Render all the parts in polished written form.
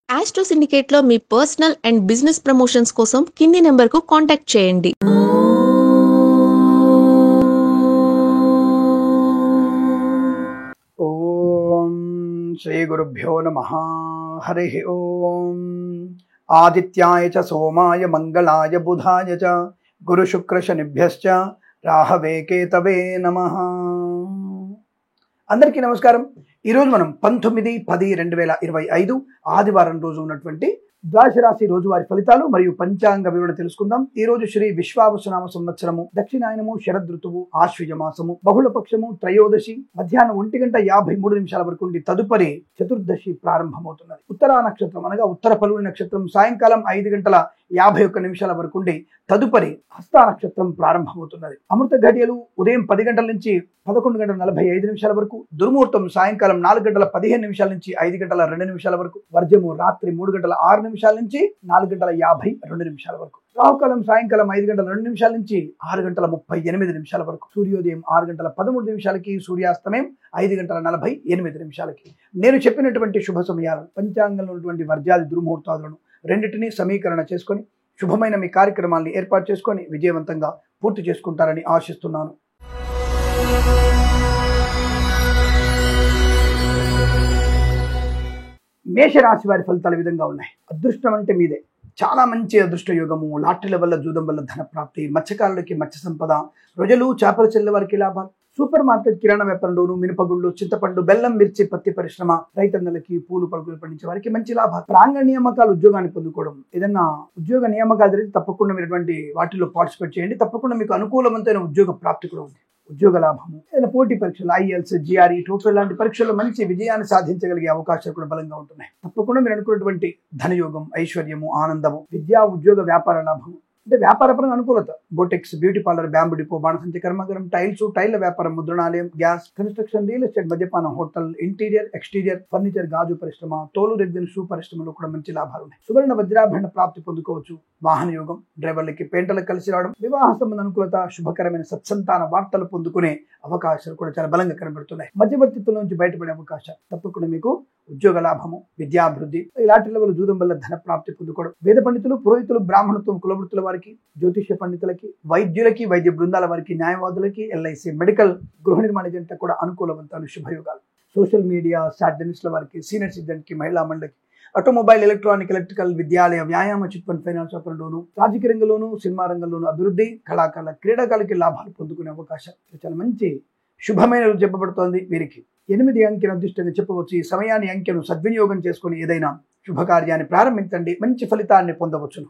Astro సిండికేట్లో మీ personal and business promotions కోసం కింది నెంబర్కు కాంటాక్ట్ చేయండి. ఓం శ్రీ గురుభ్యో నమః. హరి ఓం. ఆదిత్యాయ చ సోమాయ మంగళాయ బుధాయ చ గురు శుక్ర శనిభ్యశ్చ రాహవే కేతవే నమః. అందరికీ నమస్కారం. ఈరోజు మనం 19/10/2025 ఆదివారం రోజు ఉన్నటువంటి ద్వాదశ రాశి రోజువారి ఫలితాలు మరియు పంచాంగ వివరణ తెలుసుకుందాం. ఈ రోజు శ్రీ విశ్వావసునామ సంవత్సరము, దక్షిణాయనము, శరదృతువు, ఆశ్వయుజ మాసము, బహుళపక్షము, త్రయోదశి మధ్యాహ్నం 1:53 వరకు ఉండి తదుపరి చతుర్దశి ప్రారంభమవుతున్నది. ఉత్తరా నక్షత్రం అనగా ఉత్తర ఫల్గుని నక్షత్రం సాయంకాలం 5:51 వరకు ఉండి తదుపరి హస్తా నక్షత్రం ప్రారంభమవుతున్నది. అమృత ఘడియలు ఉదయం 10 గంటల నుంచి 11:45 వరకు, దుర్ముహూర్తం సాయంకాలం 4:15 నుంచి 5:02 వరకు, వర్జము రాత్రి 3:06 నుంచి 4:52 వరకు, రాహుకాలం సాయంకాలం 5:02 నుంచి 6:38 వరకు, సూర్యోదయం 6:13 సూర్యాస్తమయం 5:48. నేను చెప్పినటువంటి శుభ సమయాలు పంచాంగంలో ఉన్నటువంటి వర్జాది దుర్ముహూర్తాలను రెండింటినీ సమీకరణ చేసుకొని శుభమైన మీ కార్యక్రమాన్ని ఏర్పాటు చేసుకొని విజయవంతంగా పూర్తి చేసుకుంటారని ఆశిస్తున్నాను. మేషరాశి వారి ఫలితాలు ఈ విధంగా ఉన్నాయి. అదృష్టం అంటే మీదే. చాలా మంచి అదృష్ట యోగము, లాటరీల వల్ల జూదం వల్ల ధన ప్రాప్తి, మత్స్యకారులకి మత్స్య సంపద, రొజలు చేపల చెల్లె వారికి లాభాలు, సూపర్ మార్కెట్ కిరాణా వ్యాపారంలోను, మినపగుళ్ళు, చింతపండు, బెల్లం, మిర్చి, పత్తి పరిశ్రమ, రైతన్నలకి, పూలు పరుగులు పండించే వారికి మంచి లాభాలు, ప్రాంగణ నియామకాలు, ఉద్యోగాన్ని పొందుకోవడం, ఏదన్నా ఉద్యోగ నియామకాలు జరిగితే తప్పకుండా మీరు వాటిలో పార్టిసిపేట్ చేయండి. తప్పకుండా మీకు అనుకూలవంతమైన ఉద్యోగ ప్రాప్తి కూడా ఉంది. ఉద్యోగ లాభము, ఏదైనా పోటీ పరీక్షలు, ఐఎల్స్, జిఆర్ఈ, టోఫెల్ లాంటి పరీక్షల్లో మంచి విజయాన్ని సాధించగలిగే అవకాశాలు కూడా బలంగా ఉంటున్నాయి. తప్పకుండా మీరు అనుకున్నటువంటి ధనయోగం, ఐశ్వర్యము, ఆనందము, విద్యా ఉద్యోగ వ్యాపార లాభము, అంటే వ్యాపారపరంగా అనుకూలత, బొటెక్స్, బ్యూటీ పార్లర్, బ్యాంబు డిపో, బాణసంచి కర్మాగారం, టైల్ల వ్యాపారం, ముద్రణాలయం, గ్యాస్, కన్స్ట్రక్షన్, రియల్ ఎస్టేట్, మద్యపానం, హోటల్, ఇంటీరియర్, ఎక్స్టీరియర్, ఫర్నిచర్, గాజు పరిశ్రమ, తోలు రెగ్జిన్ షూ పరిశ్రమలో కూడా మంచి లాభాలు ఉన్నాయి. సువర్ణ వజ్రాభరణ ప్రాప్తి పొందుకోవచ్చు. వాహన యోగం, డ్రైవర్లకి పెయింటర్లకు కలిసి రావడం, వివాహ సంబంధ అనుకూలత, శుభకరమైన సత్సంతాన వార్తలు పొందుకునే అవకాశాలు కూడా చాలా బలంగా కనబడుతున్నాయి. మధ్యవర్తిత్వం నుంచి బయటపడే అవకాశాలు, తప్పకుండా మీకు ఉద్యోగ లాభము, విద్యాభివృద్ధి, ఇలాంటి లెవెల్ జూదం వల్ల ధన ప్రాప్తి పొందుకోవడం, వేద పండితులు, పురోహితులు, బ్రాహ్మణత్వం, కులవృత్తుల వారికి, జ్యోతిష్య పండితులకి, వైద్యులకి, వైద్య బృందాల వారికి, న్యాయవాదులకి, ఎల్ఐసి, మెడికల్, గృహ నిర్మాణ జంట కూడా అనుకూలవంతాలు, శుభయోగాలు, సోషల్ మీడియా, సాటినిస్టుల వారికి, సీనియర్ సిటిజన్కి, మహిళా మండలికి, ఆటోమొబైల్, ఎలక్ట్రానిక్, ఎలక్ట్రికల్, విద్యాలయ, వ్యాయామ, చిట్ ఫండ్, ఫైనాన్స్ వ్యాపారంలోను, రాజకీయ రంగంలోను, సినిమా రంగంలోను అభివృద్ధి, కళాకారుల, క్రీడాకారులకి లాభాలు పొందుకునే అవకాశం చాలా మంచి శుభమైన రోజు చెప్పబడుతోంది. వీరికి 8 అంకెను అదృష్టంగా చెప్పవచ్చు. ఈ సమయాన్ని, అంకెను సద్వినియోగం చేసుకుని ఏదైనా శుభకార్యాన్ని ప్రారంభించండి, మంచి ఫలితాన్ని పొందవచ్చును.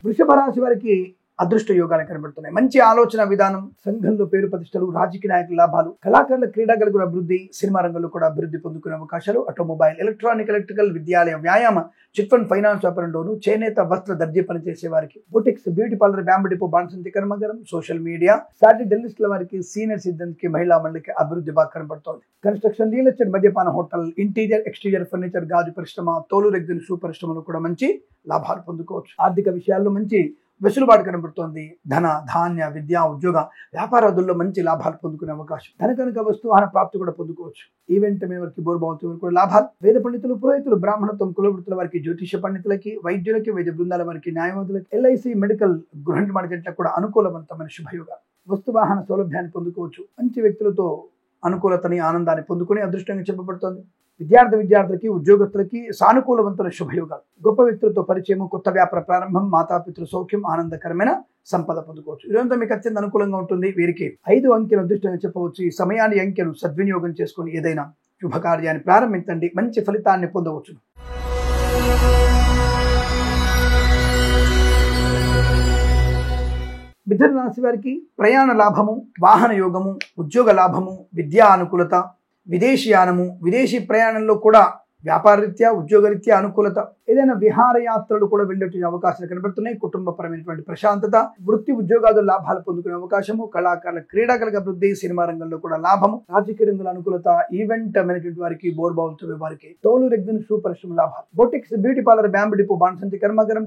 వృషభ రాశి వారికి అదృష్ట యోగాలు కనబడుతున్నాయి. మంచి ఆలోచన విధానం, సంఘంలో పేరు ప్రతిష్టలు, రాజకీయ నాయకుల లాభాలు, కళాకారుల, క్రీడాకారులు కూడా అభివృద్ధి, సినిమా రంగంలో కూడా అభివృద్ధి పొందుకునే అవకాశాలు, ఆటోమొబైల్, ఎలక్ట్రానిక్, ఎలక్ట్రికల్, విద్యాలయ, వ్యాయామ, చిట్ ఫండ్, ఫైనాన్స్ వ్యాపారంలోను, చేనేత, వస్త్ర, దర్జీ పనిచేసే వారికి, boutiques, beauty parlour, bamboo depot, బాణసంచి కర్మాగారం, సోషల్ మీడియా, సాటిలిస్టుల వారికి, సీనియర్ సిటిజన్కి, మహిళా మండలికి అభివృద్ధి బాగా కనబడుతోంది. కన్స్ట్రక్షన్, రియల్ ఎస్టేట్, మద్యపాన, హోటల్, ఇంటీరియర్, ఎక్స్టీరియర్, ఫర్నిచర్, గాజు పరిశ్రమ, తోలు రెగ్జిన్ షూ పరిశ్రమలో కూడా మంచి లాభాలు పొందుకోవచ్చు. ఆర్థిక విషయాల్లో మంచి వెసులుబాటు కనబడుతోంది. ధన, ధాన్య, విద్యా, ఉద్యోగ వ్యాపారాదుల్లో మంచి లాభాలు పొందుకునే అవకాశం, ధనకనుక వస్తువాహన ప్రాప్తి కూడా పొందుకోవచ్చు. ఈవెంట్ వారికి, బోర్బావుతి వారికి కూడా లాభాలు, వేద పండితులు, పురోహితులు, బ్రాహ్మణత్వం, కులవృత్తుల వారికి, జ్యోతిష పండితులకి, వైద్యులకి, వైద్య బృందాల వారికి, న్యాయవాదులకి, ఎల్ఐసి, మెడికల్, గృహ నిర్మాణ జంటలకు కూడా అనుకూలవంతమైన శుభయోగాలు, వస్తువాహన సౌలభ్యాన్ని పొందుకోవచ్చు. మంచి వ్యక్తులతో అనుకూలతని, ఆనందాన్ని పొందుకుని అదృష్టంగా చెప్పబడుతోంది. విద్యార్థులకి, ఉద్యోగస్తులకి సానుకూలవంతుల శుభయోగాలు, గొప్ప వ్యక్తులతో పరిచయము, కొత్త వ్యాపార ప్రారంభం, మాతాపితృ సౌఖ్యం, ఆనందకరమైన సంపద పొందుకోవచ్చు. ఇదంతా మీకు అత్యంత అనుకూలంగా ఉంటుంది. వీరికి 5 అంకెను అదృష్టంగా చెప్పవచ్చు. ఈ సమయాన్ని, అంకెను సద్వినియోగం చేసుకుని ఏదైనా శుభకార్యాన్ని ప్రారంభించండి, మంచి ఫలితాన్ని పొందవచ్చు. మిథున రాశి వారికి ప్రయాణ లాభము, వాహన యోగము, ఉద్యోగ లాభము, విద్యా అనుకూలత, విదేశీయానము, విదేశీ ప్రయాణంలో కూడా వ్యాపారరీత్యా, ఉద్యోగరీత్యా అనుకూలత, ఏదైనా విహారయాత్రలు కూడా వెళ్ళేటువంటి అవకాశాలు కనబడుతున్నాయి. కుటుంబపరమైనటువంటి ప్రశాంతత, వృత్తి ఉద్యోగాలు లాభాలు పొందుకునే అవకాశము, కళాకారుల, క్రీడాకారుల అభివృద్ధి, సినిమా రంగంలో కూడా లాభము, రాజకీయ రంగంలో అనుకూలత, ఈవెంట్ మేనేజ్మెంట్ వారికి, బోర్బావుల వారికి, తోలు రెగ్జిన్ షూ పరిశ్రమ లాభాలు, boutiques, beauty parlour, bamboo depot, బాణసంచి కర్మాగారం,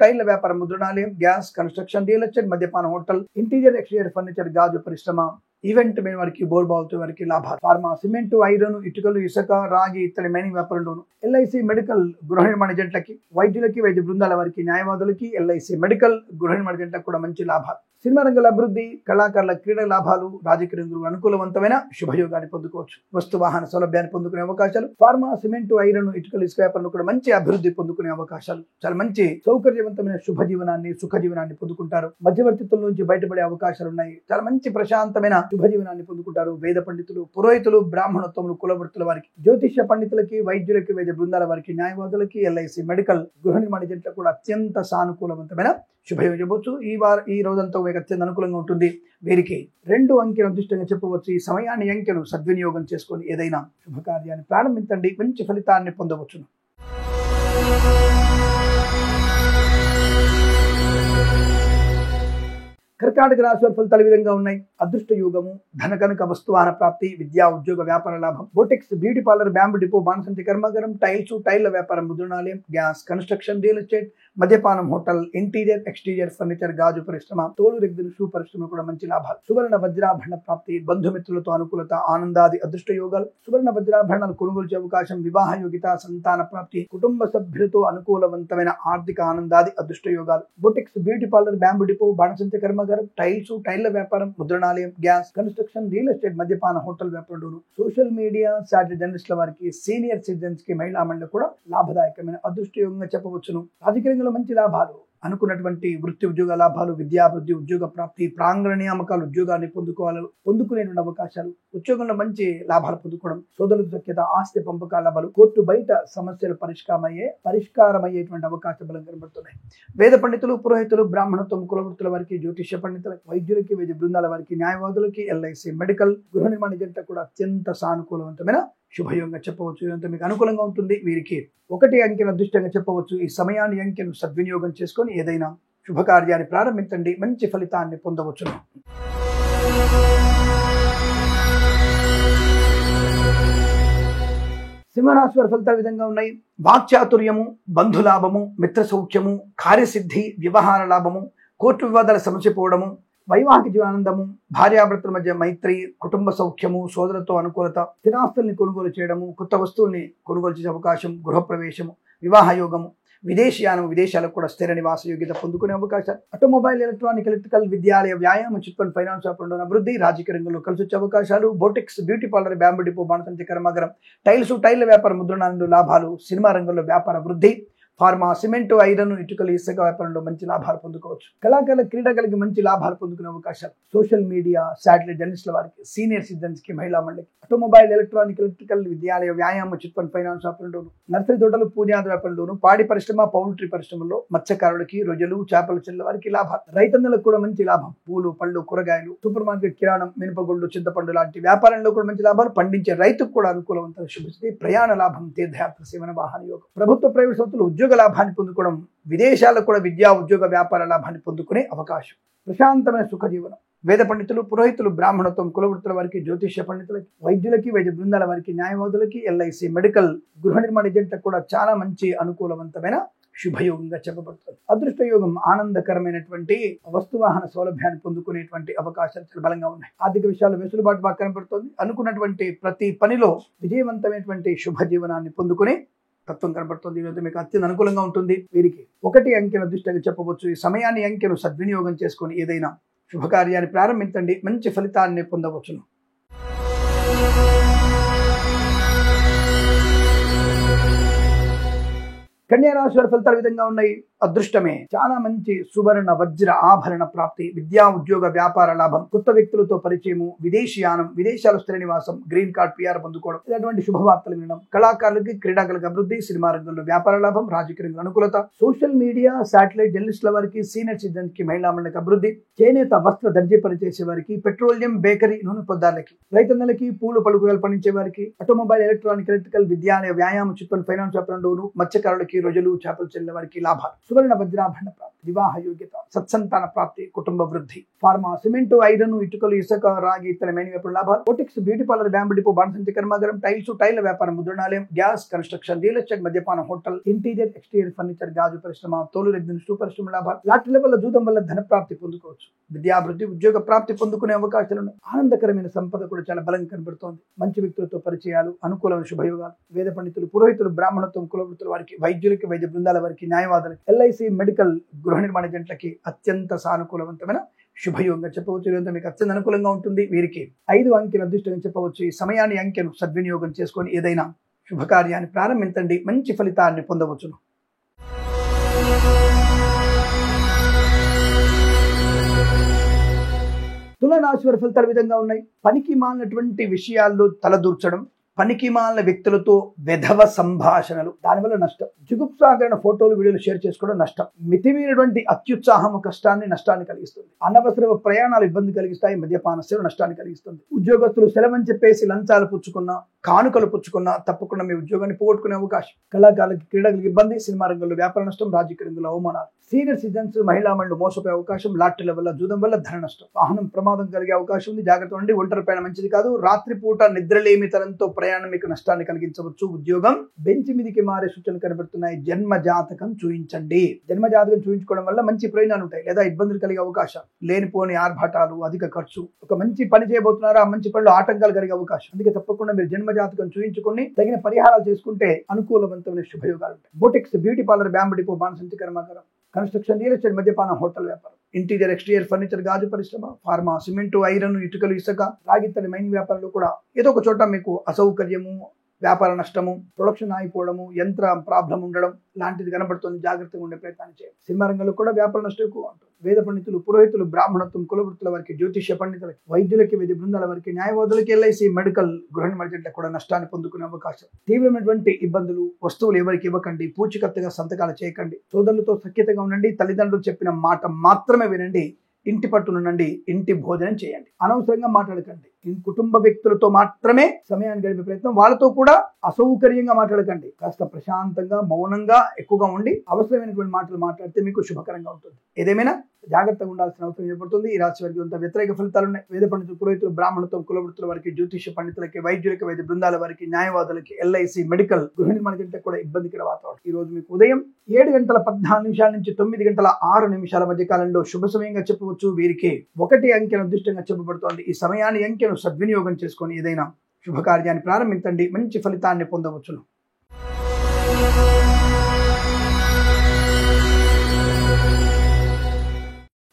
టైల్ల వ్యాపారం, ముద్రణాలయం, గ్యాస్, కన్స్ట్రక్షన్, రియల్ ఎస్టేట్, మద్యపాన, హోటల్, ఇంటీరియర్, ఎక్స్టీరియర్, ఫర్నిచర్, గాజు పరిశ్రమ, ఈవెంట్ మీద వారికి బోర్బావుతో వారికి లాభాలు. ఫార్మా, సిమెంట్, ఐరన్, ఇటుకలు, ఇసుక, రాగి ఇత్తడి మైనింగ్ వ్యాపారంలోను, ఎల్ఐసి మెడికల్ గృహ నిర్మాణ ఏజెంట్లకి, వైద్యులకి, వైద్య బృందాల వారికి, న్యాయవాదులకి, ఎల్ఐసి మెడికల్ గృహ నిర్మాణ ఏజెంట్లకు కూడా మంచి లాభాలు. సినిమా రంగుల అభివృద్ధి, కళాకారుల క్రీడా లాభాలు, రాజకీయ రంగులు అనుకూలవంతమైన శుభయోగాన్ని పొందుకోవచ్చు. వస్తు వాహన సౌలభ్యాన్ని పొందుకునే అవకాశాలు. ఫార్మా, సిమెంట్, ఐరన్, ఇటుకలు, ఇసుక వ్యాపారంలో కూడా మంచి అభివృద్ధి పొందుకునే అవకాశాలు. చాలా మంచి సౌకర్యవంతమైన శుభ జీవనాన్ని, సుఖ జీవనాన్ని పొందుకుంటారు. మధ్యవర్తిత్వం నుంచి బయటపడే అవకాశాలు ఉన్నాయి. చాలా మంచి ప్రశాంతమైన శుభ జీవనాన్ని పొందుకుంటారు. వేద పండితులు, పురోహితులు, బ్రాహ్మణోత్తములు, కులవృత్తుల వారికి, జ్యోతిష్య పండితులకి, వైద్యులకి, వైద్య బృందాల వారికి, న్యాయవాదులకి, ఎల్ఐసి మెడికల్ గృహ నిర్మాణ ఏజెంట్లకు కూడా అత్యంత సానుకూలవంతమైన శుభయోగం చెప్పవచ్చు. ఈ రోజంతా మీకు అత్యంత అనుకూలంగా ఉంటుంది. వీరికి 2 అంకెను అదృష్టంగా చెప్పవచ్చు. ఈ సమయాన్ని అంకెను సద్వినియోగం చేసుకొని ఏదైనా శుభకార్యాన్ని ప్రారంభించండి, మంచి ఫలితాన్ని పొందవచ్చును. కర్కాటక రాశి వారి ఫలితాలు విధంగా ఉన్నాయి. అదృష్ట యోగము, ధన కనుక వస్తువాహన ప్రాప్తి, విద్యా ఉద్యోగ వ్యాపార లాభం, బోటెక్స్, బ్యూటీ పార్లర్, బ్యాంబు డిపో, బాణసంచి కర్మాగారం, టైల్స్, టైళ్ల వ్యాపారం, ముద్రణాలయం, గ్యాస్, కన్స్ట్రక్షన్, రియల్ ఎస్టేట్, మద్యపానం, హోటల్, ఇంటీరియర్, ఎక్స్టీరియర్ ఫర్నిచర్, గాజు పరిశ్రమ, తోలు రెగ్గులు, షూ పరిశ్రమ కూడా మంచి లాభాలు. సువర్ణ వజ్రాభరణ ప్రాప్తి, బంధుమిత్రులతో అనుకూలత, ఆనందాది అదృష్ట యోగాలు. సువర్ణ వజ్రాభరణాలు కొనుగోలు చేసే అవకాశం, వివాహ యోగిత, సంతాన ప్రాప్తి, కుటుంబ సభ్యులతో అనుకూలవంతమైన ఆర్థిక ఆనందాది అదృష్ట యోగాలు. బోటెక్స్, బ్యూటీ పార్లర్, బ్యాంబు డిపో, బాణసంచి కర్మాగారం, టైల్స్, టైళ్ల వ్యాపారం, ముద్రణాలయం, గ్యాస్, కన్స్ట్రక్షన్, రియల్ ఎస్టేట్, మద్యపాన, హోటల్ వ్యాపారంలోను, సోషల్ మీడియా, శాటిలైట్ జర్నలిస్టుల వారికి, సీనియర్ సిటిజన్స్ కి, మహిళా మండలి కూడా లాభదాయకమైన అదృష్ట యోగంగా చెప్పవచ్చును. రాజకీయ రంగంలో మంచి లాభాలు, అనుకున్నటువంటి వృత్తి ఉద్యోగ లాభాలు, విద్యాభివృద్ధి, ఉద్యోగ ప్రాప్తి, ప్రాంగణ నియామకాలు, ఉద్యోగాన్ని పొందుకునేటువంటి అవకాశాలు, ఉద్యోగంలో మంచి లాభాలు పొందుకోవడం, సోదరులకు సఖ్యత, ఆస్తి పంపకాల లాభాలు, కోర్టు బయట సమస్యలు పరిష్కారమయ్యేటువంటి అవకాశ బలం కనబడుతున్నాయి. వేద పండితులు, పురోహితులు, బ్రాహ్మణత్వం, కులవృత్తుల వారికి, జ్యోతిష్య పండితులకు, వైద్యులకి, వైద్య బృందాల వారికి, న్యాయవాదులకి, ఎల్ఐసి మెడికల్ గృహ నిర్మాణ ఏజెంట్లకు కూడా అత్యంత సానుకూలవంతమైన శుభయోగంగా చెప్పవచ్చు. ఇదంతా మీకు అనుకూలంగా ఉంటుంది. వీరికి 1 అంకెను అదృష్టంగా చెప్పవచ్చు. ఈ సమయాన్ని అంకెను సద్వినియోగం చేసుకొని ఏదైనా శుభకార్యాన్ని ప్రారంభించండి, మంచి ఫలితాన్ని పొందవచ్చును. సింహరాశి వారి ఫలితాల విధంగా ఉన్నాయి. వాక్చాతుర్యము, బంధులాభము, మిత్ర సౌఖ్యము, కార్యసిద్ధి, వ్యవహార లాభము, కోర్టు వివాదాల సమస్య పోవడము, వైవాహిక జీవనానందము, భార్యాభర్తల మధ్య మైత్రి, కుటుంబ సౌఖ్యము, సోదరులతో అనుకూలత, స్థిరాస్తుల్ని కొనుగోలు చేయడము, కొత్త వస్తువుల్ని కొనుగోలు చేసే అవకాశం, గృహప్రవేశము, వివాహ యోగము, విదేశీయానం, విదేశాలకు కూడా స్థిర నివాస యోగ్యత పొందుకునే అవకాశాలు. ఆటోమొబైల్, ఎలక్ట్రానిక్, ఎలక్ట్రికల్, విద్యాలయ, వ్యాయామ, చిట్ ఫండ్, ఫైనాన్స్ వ్యాపారంలో అభివృద్ధి, రాజకీయ రంగంలో కలిసి వచ్చే అవకాశాలు. బోటెక్స్, బ్యూటీ పార్లర్, బ్యాంబు డిపో, బాణసంచి కర్మాగారం, టైల్స్, టైళ్ల వ్యాపారం, ముద్రణాలలో లాభాలు, సినిమా రంగంలో వ్యాపార వృద్ధి, ఫార్మా, సిమెంట్, ఐరన్, ఇటుకలు, ఇసుక వ్యాపారంలో మంచి లాభాలు పొందుకోవచ్చు. కళాకారుల క్రీడాకారులకి మంచి లాభాలు పొందుకునే అవకాశాలు. సోషల్ మీడియా, శాటిలైట్ జర్నలిస్టుల వారికి, సీనియర్ సిటిజన్స్ కి, మహిళా మండలికి, ఆటోమొబైల్, ఎలక్ట్రానిక్, ఎలక్ట్రికల్, విద్యాలయ, వ్యాయామ, చిట్ ఫండ్, ఫైనాన్స్ వ్యాపారంలోను, నర్సరీ తోటలు, పూజాది వ్యాపారంలోను, పాడి పరిశ్రమ, పౌల్ట్రీ పరిశ్రమలో, మత్స్యకారులకి, రొయ్యలు, చేపల చెల్ల వారికి లాభాలు. రైతన్నులకు కూడా మంచి లాభం. పూలు, పళ్ళు, కూరగాయలు, సూపర్ మార్కెట్, కిరాణం, మినపగుళ్ళు, చింతపండు లాంటి వ్యాపారంలో కూడా మంచి లాభాలు. పండించే రైతుకు కూడా అనుకూలవంతమైన శుభస్థితి. ప్రయాణ లాభం, తీర్థయాత్ర, సేవన, వాహన యోగం. ప్రభుత్వ, ప్రైవేట్ సంస్థలు ఉద్యోగ లాభాన్ని పొందుకోవడం, విదేశాల్లో కూడా విద్యా ఉద్యోగ వ్యాపార లాభాన్ని పొందుకునే అవకాశం. ప్రశాంతమైన సుఖ జీవనం. వేద పండితులు, పురోహితులు, బ్రాహ్మణత్వం, కులవృత్తుల వారికి, జ్యోతిష్య పండితులకి, వైద్యులకి, వైద్య బృందాల వారికి, న్యాయవాదులకి, ఎల్ఐసి మెడికల్ గృహ నిర్మాణ ఏజెంట్లకు కూడా చాలా మంచి అనుకూలవంతమైన శుభయోగంగా చెప్పబడుతుంది. అదృష్ట యోగం, ఆనందకరమైనటువంటి వస్తువాహన సౌలభ్యాన్ని పొందుకునేటువంటి అవకాశాలు చాలా బలంగా ఉన్నాయి. ఆర్థిక విషయాలు వెసులుబాటు బాగా కనబడుతుంది. అనుకున్నటువంటి ప్రతి పనిలో విజయవంతమైనటువంటి శుభ జీవనాన్ని పొందుకునే తత్వం కనబడుతుంది. ఈరోజు మీకు అత్యంత అనుకూలంగా ఉంటుంది. వీరికి 1 అంకెను అదృష్టంగా చెప్పవచ్చు. ఈ సమయాన్ని అంకెను సద్వినియోగం చేసుకొని ఏదైనా శుభకార్యాన్ని ప్రారంభించండి, మంచి ఫలితాన్ని పొందవచ్చును. కన్యా రాశి వారి ఫలితాలు విధంగా ఉన్నాయి. అదృష్టమే, చాలా మంచి సువర్ణ వజ్ర ఆభరణ ప్రాప్తి, విద్యా ఉద్యోగ వ్యాపార లాభం, కొత్త వ్యక్తులతో పరిచయము, విదేశీయానం, విదేశాలు స్థిర నివాసం, గ్రీన్ కార్డ్, పిఆర్ పొందుకోవడం, ఇలాంటి శుభవార్తలు వినడం, కళాకారులకి, క్రీడాకారులకు అభివృద్ధి, సినిమా రంగంలో వ్యాపార లాభం, రాజకీయ రంగంలో అనుకూలత, సోషల్ మీడియా, శాటిలైట్ జర్నలిస్టుల వారికి, సీనియర్ సిటిజన్స్ కి, మహిళా మండలికి అభివృద్ధి, చేనేత వస్త్ర దర్జీ పనిచేసే వారికి, పెట్రోలియం, బేకరీ, నూనె పదార్థాలకి, రైతన్నలకి, పూలు పలుకులు పండించే వారికి, ఆటోమొబైల్, ఎలక్ట్రానిక్, ఎలక్ట్రికల్, విద్యాలయ, వ్యాయామ, చిట్ ఫండ్, ఫైనాన్స్ వ్యాపారంలోను, మత్స్యకారులకి, రోజులు రొజలు చేపలు చెల్లెల వారికి లాభాలు, సువర్ణ వజ్రాభరణ ప్రాప్తి, వివాహ యోగ్యత, సత్సంతాన ప్రాప్తి, కుటుంబ వృద్ధి, ఫార్మా, సిమెంటు, ఐరన్, ఇటుకలు, ఇసుక, రాగి ఇతర మేని వ్యాపారం లాభాలు, boutiques, beauty parlour, bamboo depot, బాణసంచి కర్మాగారం, టైల్స్, టైల్ వ్యాపారం, ముద్రణాలయం, గ్యాస్, కన్స్ట్రక్షన్, రియల్ ఎస్టేట్, మద్యపాన, హోటల్, ఇంటీరియర్, ఎక్స్టీరియర్ ఫర్నిచర్, గాజు పరిశ్రమ, తోలు రెగ్జిన్, షూ పరిశ్రమ లాభాలు, లాటరీల వల్ల జూదం వల్ల ధన ప్రాప్తి పొందుకోవచ్చు, విద్యాభివృద్ధి, ఉద్యోగ ప్రాప్తి పొందుకునే అవకాశాలు ఉన్నాయి. ఆనందకరమైన సంపద కూడా చాలా బలంగా కనబడుతోంది. మంచి వ్యక్తులతో పరిచయాలు, అనుకూలమైన శుభయోగాలు, వేద పండితులు, పురోహితులు, బ్రాహ్మణత్వం, కులవృత్తుల వారికి, వైద్యులకి, వైద్య బృందాల వారికి, న్యాయవాదులకి, ఎల్ఐసి, మెడికల్, గృహ నిర్మాణ జంటలకి అత్యంత సానుకూలవంతమైన శుభయోగంగా చెప్పవచ్చు. ఇదంతా మీకు అత్యంత అనుకూలంగా ఉంటుంది. వీరికి 5 అంకెను అదృష్టంగా చెప్పవచ్చు. ఈ సమయాన్ని, అంకెను సద్వినియోగం చేసుకొని ఏదైనా శుభకార్యాన్ని ప్రారంభించండి, మంచి ఫలితాన్ని పొందవచ్చును. తులారాశి వారి ఫలితాలు విధంగా ఉన్నాయి. పనికి మాలినటువంటి విషయాల్లో తలదూర్చడం, పనికి మాలిన వ్యక్తులతో వెధవ సంభాషణలు, దానివల్ల నష్టం. జుగుప్సాకరణ ఫోటోలు, వీడియోలు షేర్ చేసుకోవడం నష్టం. మితిమీరినటువంటి అత్యుత్సాహము కష్టాన్ని, నష్టాన్ని కలిగిస్తుంది. అనవసర ప్రయాణాలు ఇబ్బంది కలిగిస్తాయి. మద్యపాన సేవ నష్టాన్ని కలిగిస్తుంది. ఉద్యోగస్తులు సెలవని చెప్పేసి లంచాలు పుచ్చుకున్నా, కానుకలు పుచ్చుకున్నా తప్పకుండా మీ ఉద్యోగాన్ని పోగొట్టుకునే అవకాశం. కళాకారులకి, క్రీడలకు ఇబ్బంది, సినిమా రంగంలో వ్యాపార నష్టం, రాజకీయ రంగంలో అవమానాలు, సీనియర్ సిటిజన్స్, మహిళా మండలి మోసపోయే అవకాశం, లాటరీల వల్ల, జూదం వల్ల ధన నష్టం, వాహనం ప్రమాదం కలిగే అవకాశం ఉంది. జాగ్రత్త ఉండి. ఒంటరి ప్రయాణం మంచిది కాదు. రాత్రిపూట నిద్రలేమితనంతో ప్రయాణం మీకు నష్టాన్ని కలిగించవచ్చు. ఉద్యోగం బెంచ్ మీదికి మారే సూచనలు కనబడుతున్నాయి. జన్మ జాతకం చూయించండి. జన్మ జాతకం చూయించుకోవడం వల్ల మంచి ప్రయోజనాలు ఉంటాయి, లేదా ఇబ్బందులు కలిగే అవకాశం. లేనిపోని ఆర్భాటాలు, అధిక ఖర్చు, ఒక మంచి పని చేయబోతున్నారా, ఆ మంచి పనిలో ఆటంకాలు కలిగే అవకాశం. అందుకే తప్పకుండా మీరు జన్మ జాతకం చూయించుకుని తగిన పరిహారాలు చేసుకుంటే అనుకూలవంతమైన శుభయోగాలు ఉంటాయి. Boutiques, beauty parlour, bamboo depot, బాణసంచి కర్మాగారం, కన్స్ట్రక్షన్, రియల్ ఎస్టేట్, మద్యపాన, హోటల్ వ్యాపారం, ఇంటీరియర్, ఎక్స్టీరియర్ ఫర్నిచర్, గాజు పరిశ్రమ, ఫార్మా, సిమెంటు, ఐరన్, ఇటుకలు, ఇసుక, రాగిత్తడి మైనింగ్ వ్యాపారంలో కూడా ఏదో ఒక చోట మీకు అసౌకర్యము, వ్యాపార నష్టము, ప్రొడక్షన్ ఆగిపోవడము, యంత్ర ప్రాబ్లం ఉండడం లాంటిది కనబడుతుంది. జాగ్రత్తగా ఉండే ప్రయత్నం చేయండి. సినిమా రంగంలో కూడా వ్యాపార నష్టం ఎక్కువ ఉంటుంది. వేద పండితులు, పురోహితులు, బ్రాహ్మణత్వం, కులవృత్తుల వారికి, జ్యోతిష్య పండితులకి, వైద్యులకి, వైద్య బృందాల వారికి, న్యాయవాదులకి, ఎల్ఐసి, మెడికల్, గృహ నిర్మాణ కూడా నష్టాన్ని పొందుకునే అవకాశం. తీవ్రమైనటువంటి ఇబ్బందులు, వస్తువులు ఎవరికి ఇవ్వకండి. పూచికత్తుగా సంతకాలు చేయకండి. సోదరులతో సఖ్యతగా ఉండండి. తల్లిదండ్రులు చెప్పిన మాట మాత్రమే వినండి. ఇంటి పట్టునుండండి. ఇంటి భోజనం చేయండి. అనవసరంగా మాట్లాడకండి. కుటుంబ వ్యక్తులతో మాత్రమే సమయాన్ని గడిపే ప్రయత్నం. వాళ్ళతో కూడా అసౌకర్యంగా మాట్లాడకండి. కాస్త ప్రశాంతంగా, మౌనంగా ఎక్కువగా ఉండి అవసరమైనటువంటి మాటలు మాట్లాడితే మీకు శుభకరంగా ఉంటుంది. ఏదేమైనా జాగ్రత్తగా ఉండాల్సిన అవసరం ఏర్పడుతుంది. ఈ రాశి వారికి అంత వ్యతిరేక ఫలితాలు ఉన్నాయి. వేద పండితులు, పురోహితులు, బ్రాహ్మణత్వం, కులవృత్తుల వారికి, జ్యోతిష్య పండితులకి, వైద్యులకి, వైద్య బృందాల వారికి, న్యాయవాదులకి, ఎల్ఐసి, మెడికల్, గృహ నిర్మాణ జంటలకు కూడా ఇబ్బందికర వాతావరణం. ఈ రోజు మీకు ఉదయం 7:14 నుంచి 9:06 మధ్య కాలంలో శుభ సమయంగా చెప్పవచ్చు. వీరికి 1 అంకెను అదృష్టంగా చెప్పబడుతోంది. ఈ సమయాన్ని, అంకెను సద్వినియోగం చేసుకొని ఏదైనా శుభకార్యాన్ని ప్రారంభించండి. మంచి ఫలితాన్ని పొందవచ్చును.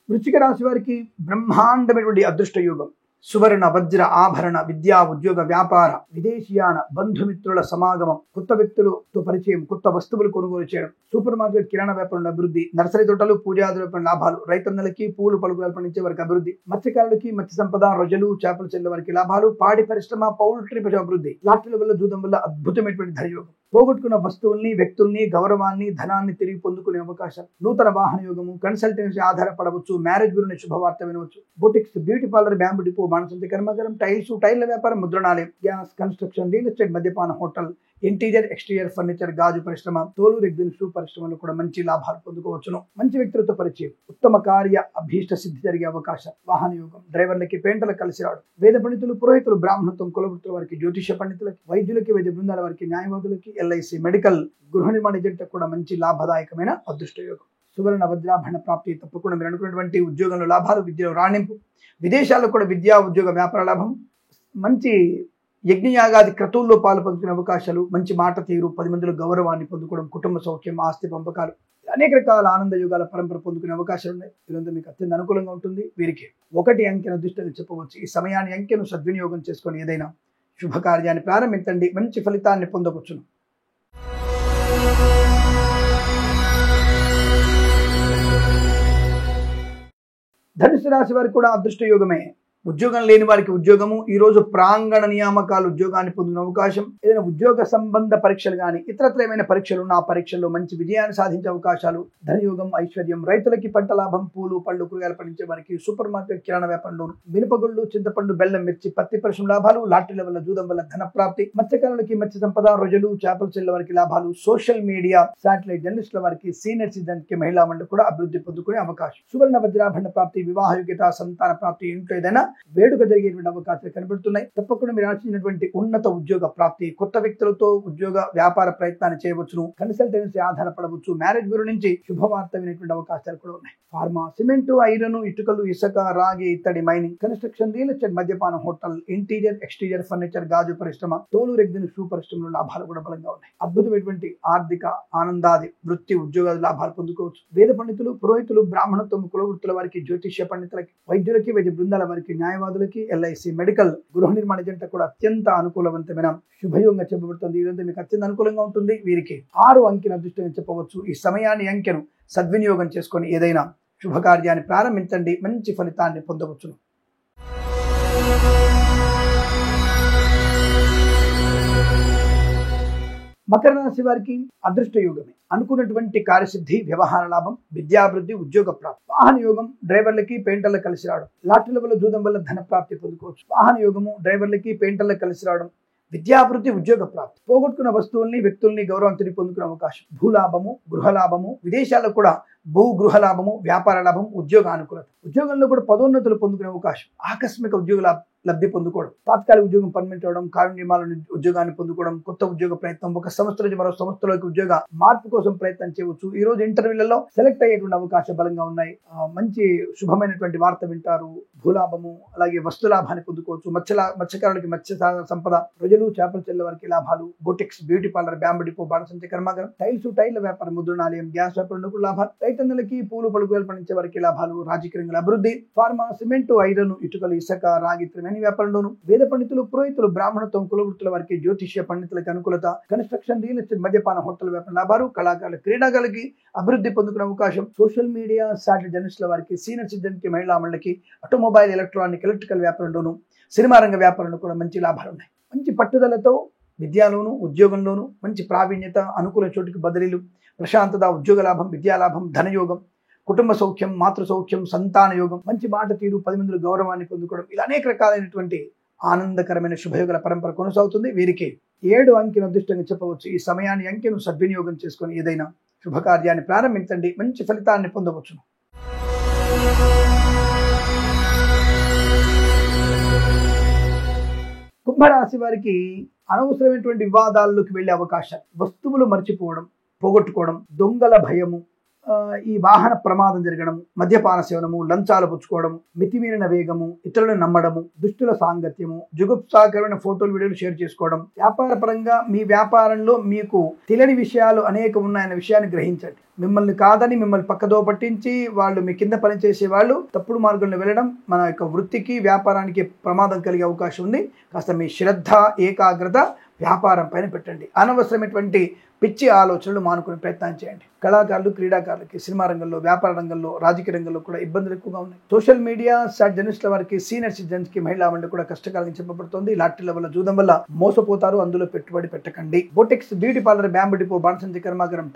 వృశ్చిక రాశి వారికి బ్రహ్మాండమైనటువంటి అదృష్ట యోగం. సువర్ణ వజ్ర ఆభరణ, విద్యా, ఉద్యోగ, వ్యాపార, విదేశీయాన, బంధుమిత్రుల సమాగమం, కొత్త వ్యక్తులతో పరిచయం, కొత్త వస్తువులు కొనుగోలు చేయడం, సూపర్ మార్కెట్, కిరాణా వ్యాపారంలో అభివృద్ధి, నర్సరీ తోటలు, పూజాది వ్యాపారం లాభాలు, రైతన్నలకి, పూలు పలుకులు పండించే వారికి అభివృద్ధి, మత్స్యకారులకి, మత్స్య సంపద, రొజలు చేపలు చెల్లెల వారికి లాభాలు, పాడి పరిశ్రమ, పౌల్ట్రీ పరిశ్రమ అభివృద్ధి, లాటరీల వల్ల, జూదం వల్ల అద్భుతమైనటువంటి ధనయోగం, పోగొట్టుకున్న వస్తువుల్ని, వ్యక్తుల్ని, గౌరవాన్ని, ధనాన్ని తిరిగి పొందుకునే అవకాశం, నూతన వాహన యోగము, కన్సల్టెన్సీ ఆధారపడవచ్చు, మ్యారేజ్ గురించి శుభవార్త వినవచ్చు, boutiques, beauty parlour, bamboo depot, బాణసంచి కర్మాగారం, టైల్స్, టైల్ల వ్యాపారం, ముద్రణాలయం, గ్యాస్, కన్స్ట్రక్షన్, రియల్ ఎస్టేట్, మద్యపాన, హోటల్, ఇంటీరియర్, ఎక్స్టీరియర్ ఫర్నిచర్, గాజు పరిశ్రమ, తోలు రెగ్జిన్, షూ పరిశ్రమలో కూడా మంచి లాభాలు పొందుకోవచ్చును. మంచి వ్యక్తులతో పరిచయం, ఉత్తమ కార్య అభీష్ట సిద్ధి జరిగే అవకాశం, వాహన యోగం, డ్రైవర్లకి, పెయింటర్లకు కలిసి రావడం, వేద పండితులు, పురోహితులు, బ్రాహ్మణత్వం, కులవృత్తుల వారికి, జ్యోతిష్య పండితులకి, వైద్యులకి, వైద్య బృందాల వారికి, న్యాయవాదులకి, ఎల్ఐసి, మెడికల్, గృహ నిర్మాణ జంటకు కూడా మంచి లాభదాయకమైన అదృష్ట యోగం. సువర్ణ వజ్రాభరణ ప్రాప్తి. తప్పకుండా మీరు అనుకున్నటువంటి ఉద్యోగంలో లాభాలు, విద్యలో రాణింపు, విదేశాల్లో కూడా విద్యా, ఉద్యోగ, వ్యాపార లాభం, మంచి యజ్ఞయాగాది క్రతువుల్లో పాలు పంచుకునే అవకాశాలు, మంచి మాట తీరు, 10 మందిలో గౌరవాన్ని పొందుకోవడం, కుటుంబ సౌఖ్యం, ఆస్తి పంపకాలు, అనేక రకాల ఆనంద యుగాల పరంపర పొందుకునే అవకాశాలు ఉన్నాయి. ఇదంతా మీకు అత్యంత అనుకూలంగా ఉంటుంది. వీరికి 1 అంకెను అదృష్టంగా చెప్పవచ్చు. ఈ సమయాన్ని, అంకెను సద్వినియోగం చేసుకొని ఏదైనా శుభకార్యాన్ని ప్రారంభించండి. మంచి ఫలితాన్ని పొందవచ్చును. ధనుసు రాశి వారికి కూడా అదృష్ట యోగమే. ఉద్యోగం లేని వారికి ఉద్యోగము, ఈ రోజు ప్రాంగణ నియామకాలు ఉద్యోగాన్ని పొందిన అవకాశం, ఏదైనా ఉద్యోగ సంబంధ పరీక్షలు కానీ ఇతరత్ర ఏమైనా పరీక్షలు ఉన్న ఆ పరీక్షల్లో మంచి విజయాన్ని సాధించే అవకాశాలు, ధనయోగం, ఐశ్వర్యం, రైతులకి పంట లాభం, పూలు పళ్ళు కూరగాయలు పండించే వారికి సూపర్ మార్కెట్ కిరాణా వ్యాపారంలో మినపగుళ్ళు, చింతపండు, బెల్లం, మిర్చి, పత్తి పరిశ్రమ లాభాలు, లాటరీల వల్ల జూదం వల్ల ధన ప్రాప్తి, మత్స్యకారులకి మత్స్య సంపద, రొయ్యలు, చేపల చెల్లెల వారికి లాభాలు, సోషల్ మీడియా, శాటిలైట్ జర్నలిస్టుల వారికి, సీనియర్ సిటిజన్ కి మహిళా మండలి కూడా అభివృద్ధి పొందుకునే అవకాశం, సువర్ణ వజ్రాభరణ ప్రాప్తి, వివాహ యోగ్యత, సంతాన ప్రాప్తి, ఇంట్లో ఏదైనా వేడుక జరిగేటువంటి అవకాశాలు కనబడుతున్నాయి. తప్పకుండా మీరు ఆశించినటువంటి ఉన్నత ఉద్యోగ ప్రాప్తి, కొత్త వ్యక్తులతో ఉద్యోగ వ్యాపార ప్రయత్నాన్ని చేయవచ్చును, కన్సల్టెన్సీ ఆధారపడవచ్చు, మ్యారేజ్ బ్యూరో నుంచి శుభవార్త వినేటువంటి అవకాశాలు కూడా ఉన్నాయి. ఫార్మా, సిమెంటు, ఐరన్, ఇటుకలు, ఇసుక, రాగి, ఇత్తడి, మైనింగ్, కన్స్ట్రక్షన్, రియల్ ఎస్టేట్, మద్యపానం, హోటల్, ఇంటీరియర్, ఎక్స్టీరియర్, ఫర్నిచర్, గాజు పరిశ్రమ, తోలు రెగ్జిన్ షూ పరిశ్రమలో లాభాలు కూడా బలంగా ఉన్నాయి. అద్భుతమైనటువంటి ఆర్థిక ఆనందాది వృత్తి ఉద్యోగాల లాభాలు పొందుకోవచ్చు. వేద పండితులు, పురోహితులు, బ్రాహ్మణత్వం, కులవృత్తుల వారికి, జ్యోతిష్య పండితులకి, వైద్యులకి, వైద్య బృందాల వారికి, న్యాయవాదులకి, ఎల్ఐసి, మెడికల్, గృహ నిర్మాణ జంట కూడా అత్యంత అనుకూలవంతమైన శుభయోగంగా చెప్పబడుతుంది. ఈరోజు మీకు అత్యంత అనుకూలంగా ఉంటుంది. వీరికి 6 అంకెను అదృష్టంగా చెప్పవచ్చు. ఈ సమయాన్ని అంకెను సద్వినియోగం చేసుకొని ఏదైనా శుభకార్యాన్ని ప్రారంభించండి, మంచి ఫలితాన్ని పొందవచ్చును. మకర రాశి వారికి అదృష్ట యోగమే. అనుకున్నటువంటి కార్యసిద్ధి, వ్యవహార లాభం, విద్యాభివృద్ధి, ఉద్యోగ ప్రాప్తి, వాహన యోగం, డ్రైవర్లకి, పెయింటర్లకు కలిసి రావడం, లాటరీల వల్ల, జూదం వల్ల ధన ప్రాప్తి పొందుకోవచ్చు. వాహన యోగము, డ్రైవర్లకి, పెయింటర్లకు కలిసి రావడం, విద్యాభివృద్ధి, ఉద్యోగ ప్రాప్తి, పోగొట్టుకున్న వస్తువుల్ని, వ్యక్తుల్ని గౌరవం తిరిగి పొందుకునే అవకాశం, భూలాభము, గృహలాభము, విదేశాల్లో కూడా భూ గృహ లాభము, వ్యాపార లాభం, ఉద్యోగ అనుకూలత, ఉద్యోగంలో కూడా పదోన్నతులు పొందుకునే అవకాశం, ఆకస్మిక ఉద్యోగ లబ్ధి పొందుకోవడం, తాత్కాలిక ఉద్యోగం పర్మనెంట్ అవడం, కారుణ్యమాల ఉద్యోగాన్ని పొందుకోవడం, కొత్త ఉద్యోగ ప్రయత్నం, ఒక సంస్థ నుంచి మరో సంస్థలోకి ఉద్యోగ మార్పు కోసం ప్రయత్నం చేయవచ్చు. ఈ రోజు ఇంటర్వ్యూలలో సెలెక్ట్ అయ్యేటువంటి అవకాశాలు బలంగా ఉన్నాయి. మంచి శుభమైనటువంటి వార్త వింటారు. భూలాభము, అలాగే వస్తు లాభాన్ని పొందుకోవచ్చు. మత్స్యకారులకి మత్స్య సంపద, రొయ్యలు, చేపల చెల్లెల వారికి లాభాలు, boutiques, beauty parlour, bamboo depot, బాణసంచ కర్మాగారం, టైర్ల వ్యాపారం, ముద్రణాలయం, గ్యాస్ వ్యాపారంలో లాభాలు, రైతన్నలకి, పూలు పలుకులు పండించే వారికి లాభాలు, రాజకీయ రంగంలో అభివృద్ధి, ఫార్మా, సిమెంటు, ఐరన్, ఇటుకలు, ఇసుక, రాగి, వ్యాపారంలోను, వేద పండితులు, పురోహితులు, బ్రాహ్మణత్వం, కులవృత్తుల వారికి, జ్యోతిష్య పండితులకి అనుకూలత, కన్స్ట్రక్షన్, రియల్ ఎస్టేట్, మద్యపాన, హోటల్ వ్యాపారం లాభాలు, కళాకారులు, క్రీడాకారులకి అభివృద్ధి పొందుకునే అవకాశం, సోషల్ మీడియా, శాటిలైట్ జర్నలిస్టుల వారికి, సీనియర్ సిటిజన్ కి మహిళా మండలికి, ఆటోమొబైల్, ఎలక్ట్రానిక్, ఎలక్ట్రికల్ వ్యాపారంలోను, సినిమా రంగ వ్యాపారంలో కూడా మంచి లాభాలు ఉన్నాయి. మంచి పట్టుదలతో విద్యలోను, ఉద్యోగంలోను మంచి ప్రావీణ్యత, అనుకూల చోటుకి బదిలీలు, ప్రశాంతత, ఉద్యోగ లాభం, విద్యాలాభం, ధనయోగం, కుటుంబ సౌఖ్యం, మాతృ సౌఖ్యం, సంతాన యోగం, మంచి మాట తీరు, 10 మందిలో గౌరవాన్ని పొందుకోవడం, ఇలా అనేక రకాలైనటువంటి ఆనందకరమైన శుభయోగాల పరంపర కొనసాగుతుంది. వీరికి 7 అంకెను అదృష్టంగా చెప్పవచ్చు. ఈ సమయాన్ని అంకెను సద్వినియోగం చేసుకొని ఏదైనా శుభకార్యాన్ని ప్రారంభించండి, మంచి ఫలితాన్ని పొందవచ్చు. కుంభరాశి వారికి అనవసరమైనటువంటి వివాదాల్లోకి వెళ్లే అవకాశాలు, వస్తువులు మర్చిపోవడం, పోగొట్టుకోవడం, దొంగల భయము, ఈ వాహన ప్రమాదం జరగడం, మద్యపాన సేవనము, లంచాలు పుచ్చుకోవడం, మితిమీరిన వేగము, ఇతరులను నమ్మడము, దుష్టుల సాంగత్యము, జుగుప్సాకరమైన ఫోటోలు, వీడియోలు షేర్ చేసుకోవడం, వ్యాపార పరంగా మీ వ్యాపారంలో మీకు తెలియని విషయాలు అనేక ఉన్నాయన్న విషయాన్ని గ్రహించండి. మిమ్మల్ని కాదని మిమ్మల్ని పక్కదో పట్టించి వాళ్ళు మీ కింద పనిచేసే వాళ్ళు తప్పుడు మార్గంలో వెళ్ళడం మన యొక్క వృత్తికి, వ్యాపారానికి ప్రమాదం కలిగే అవకాశం ఉంది. కాస్త మీ శ్రద్ధ, ఏకాగ్రత వ్యాపారం పైన పెట్టండి. అనవసరమైనటువంటి పిచ్చి ఆలోచనలు మానుకునే ప్రయత్నం చేయండి. కళాకారులు, క్రీడాకారులకి, సినిమా రంగంలో, వ్యాపార రంగంలో, రాజకీయ రంగంలో కూడా ఇబ్బందులు ఎక్కువగా ఉన్నాయి. సోషల్ మీడియా, జర్నలిస్టుల వారికి, సీనియర్ సిటిజన్స్ కి మహిళా మండలి కూడా కష్టకాలంగా చెప్పబడుతుంది. లాటరీల వల్ల, జూదం వల్ల మోసపోతారు, అందులో పెట్టుబడి పెట్టకండి. Boutiques, beauty parlour, bamboo depot, బాణసంచ కర్మాగారం,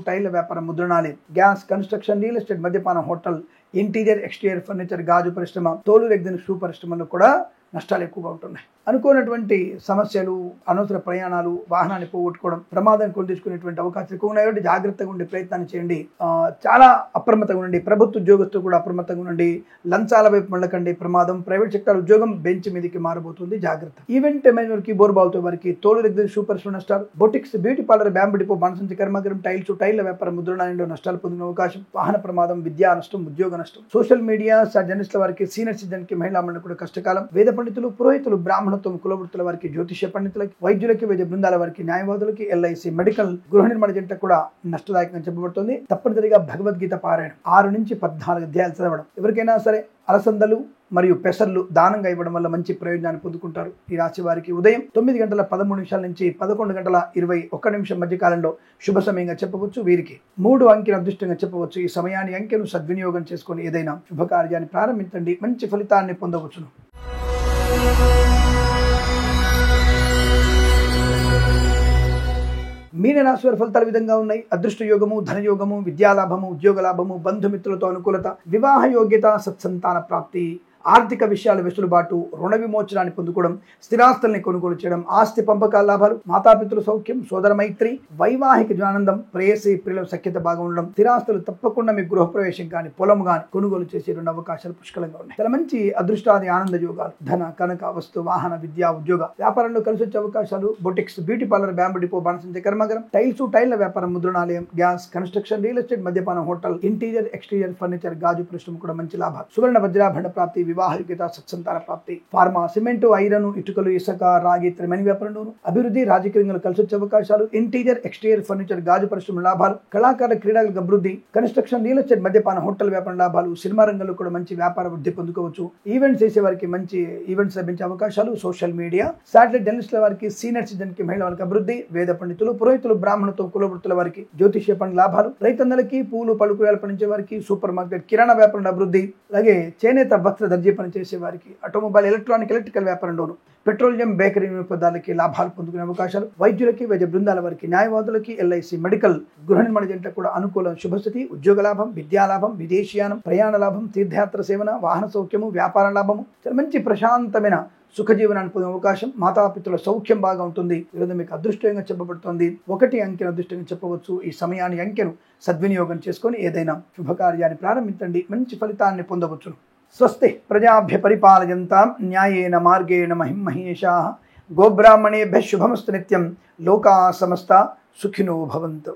టైర్ల వ్యాపారం, ముద్రణాలయం, గ్యాస్, కన్స్ట్రక్షన్, రియల్ ఎస్టేట్, మద్యపానం, హోటల్, ఇంటీరియర్, ఎక్స్టీరియర్, ఫర్నిచర్, గాజు పరిశ్రమ, తోలు రెగ్జిన్ షూ పరిశ్రమలో కూడా నష్టాలు ఎక్కువగా ఉంటున్నాయి. అనుకోనటువంటి సమస్యలు, అనవసర ప్రయాణాలు, వాహనాన్ని పోగొట్టుకోవడం, ప్రమాదం కొని తెచ్చుకునేటువంటి అవకాశాలు ఎక్కువ ఉన్నాయి. కాబట్టి జాగ్రత్తగా ఉండే ప్రయత్నాన్ని చేయండి. చాలా అప్రమత్తంగా ఉండండి. ప్రభుత్వ ఉద్యోగస్తులు కూడా అప్రమత్తంగా ఉండండి. లంచాల వైపు మళ్ళకండి, ప్రమాదం. ప్రైవేట్ సెక్టర్ ఉద్యోగం బెంచ్ మీదకి మారబోతుంది, జాగ్రత్త. ఈవెంట్ మేనేజర్కి, బోర్బావుతో వారికి, తోలు రెగ్జిన్ షూ పరిశ్రమ నష్టాలు, boutiques, beauty parlour, bamboo depot, బాణసంచ కర్మాగారం, టైర్ల వ్యాపారం, ముద్రణాలయంలో నష్టాలు పొందిన అవకాశం, వాహన ప్రమాదం, విద్యా నష్టం, ఉద్యోగ నష్టం. సోషల్ మీడియా, జర్నలిస్టుల వారికి, సీనియర్ సిటిజన్ కి మహిళా మండలి కూడా కష్టకాలం. వేద పండితులు, పురోహితులు, బ్రాహ్మణ బ్రాహ్మణత్వం కులవృత్తుల వారికి, జ్యోతిష్య పండితులకి, వైద్యులకి, వైద్య బృందాల వారికి, న్యాయవాదులకి, ఎల్ఐసి, మెడికల్, గృహ నిర్మాణ జంట కూడా నష్టదాయకంగా చెప్పబడుతుంది. తప్పనిసరిగా భగవద్గీత పారాయణం 6 నుంచి 14 అధ్యాయాలు చదవడం. ఎవరికైనా సరే అలసందలు మరియు పెసర్లు దానంగా ఇవ్వడం వల్ల మంచి ప్రయోజనాన్ని పొందుకుంటారు. ఈ రాశి వారికి ఉదయం 9:13 నుంచి 11:21 మధ్య కాలంలో శుభ సమయంగా చెప్పవచ్చు. వీరికి 3 అంకెను అదృష్టంగా చెప్పవచ్చు. ఈ సమయాన్ని అంకెను సద్వినియోగం చేసుకొని ఏదైనా శుభకార్యాన్ని ప్రారంభించండి, మంచి ఫలితాన్ని పొందవచ్చును. మీనరాశి వారి ఫలితాలు విధంగా ఉన్నాయి. అదృష్ట యోగము, ధనయోగము, విద్యాలాభము, ఉద్యోగ లాభము, బంధుమిత్రులతో అనుకూలత, వివాహ యోగ్యత, సత్సంతాన ప్రాప్తి, ఆర్థిక విషయాల వెసులుబాటు, రుణ విమోచనాన్ని పొందుకోవడం, స్థిరాస్తుల్ని కొనుగోలు చేయడం, ఆస్తి పంపకాల లాభాలు, మాతాపితృ సౌఖ్యం, సోదర మైత్రి, వైవాహిక ఆనందం, ప్రేయసి ప్రియుల సఖ్యత బాగా ఉండడం, స్థిరాస్తులు తప్పకుండా మీ గృహప్రవేశం కానీ పొలం కానీ కొనుగోలు చేసే 2 అవకాశాలు పుష్కలంగా ఉన్నాయి. చాలా మంచి అదృష్టాది ఆనంద యోగాలు, ధన, కనక, వస్తు, వాహన, విద్య, ఉద్యోగ వ్యాపారంలో కలిసి వచ్చే అవకాశాలు, boutiques, beauty parlour, bamboo depot, బాణసంచ కర్మాగారం, టైళ్ల వ్యాపారం, ముద్రణాలయం, గ్యాస్, కన్స్ట్రక్షన్, రియల్ ఎస్టేట్, మద్యపానం, హోటల్, ఇంటీరియర్, ఎక్స్టీరియర్, ఫర్నిచర్, గాజు పరిశ్రమ కూడా మంచి లాభాలు. సువర్ణ వజ్రాభరణ ప్రాప్తి, వివాహ యోగ్యత, సత్సంతాన ప్రాప్తి, ఫార్మా, సిమెంటు, ఐరన్, ఇటుకలు, ఇసుక, రాగి, త్రిమణి వ్యాపారంలోను అభివృద్ధి, రాజకీయ రంగంలో కలిసి వచ్చే అవకాశాలు, ఇంటీరియర్, ఎక్స్టీరియర్, ఫర్నిచర్, గాజు పరిశ్రమ లాభాలు, కళాకారుల, క్రీడలకు అభివృద్ధి, కన్స్ట్రక్షన్, రియల్ ఎస్టేట్, మద్యపాన, హోటల్ వ్యాపారం లాభాలు, సినిమా రంగంలో కూడా మంచి వ్యాపార వృద్ధి పొందుకోవచ్చు. ఈవెంట్స్ చేసే వారికి మంచి ఈవెంట్స్ లభించే అవకాశాలు, సోషల్ మీడియా, శాటిలైట్ జర్నలిస్టుల వారికి, సీనియర్ సిటిజన్ కి, మహిళల వారికి అభివృద్ధి, వేద పండితులు, పురోహితులు, బ్రాహ్మణత్వం కులవృత్తుల వారికి, జ్యోతిష్య పండ్ల లాభాలు, రైతన్నలకి, పూలు పళ్ళు కూరగాయలు పండించే వారికి, సూపర్ మార్కెట్, కిరాణా వ్యాపారం అభివృద్ధి, అలాగే చేనేత వస్త్ర దర్జీ పనిచేసే వారికి, ఆటోమొబైల్, ఎలక్ట్రికల్ వ్యాపారంలోను, పెట్రోలియం, బేకరీ పదార్థాలకి లాభాలు పొందుకునే అవకాశాలు, వైద్యులకి, వైద్య బృందాల వారికి, న్యాయవాదులకి, ఎల్ఐసి, మెడికల్, గృహ నిర్మాణ జంటకు కూడా అనుకూల శుభస్థితి, ఉద్యోగ లాభం, విద్యాలాభం, విదేశీయానం, ప్రయాణ లాభం, తీర్థయాత్ర సేవన, వాహన సౌఖ్యము, వ్యాపార లాభము, చాలా మంచి ప్రశాంతమైన సుఖజీవనాన్ని పొందే అవకాశం, మాతాపితృల సౌఖ్యం బాగా ఉంటుంది. ఈరోజు మీకు అదృష్టంగా చెప్పబడుతుంది. 1 అంకెను అదృష్టంగా చెప్పవచ్చు. ఈ సమయాన్ని అంకెను సద్వినియోగం చేసుకొని ఏదైనా శుభకార్యాన్ని ప్రారంభించండి, మంచి ఫలితాన్ని పొందవచ్చును. స్వస్తి ప్రజాభ్య పరిపాలయంతాం న్యాయేన మార్గేణ మహిం మహేషాః గోబ్రాహ్మణేభ్యః శుభమస్తు నిత్యం. లోకా సమస్తా సుఖినో భవంతు.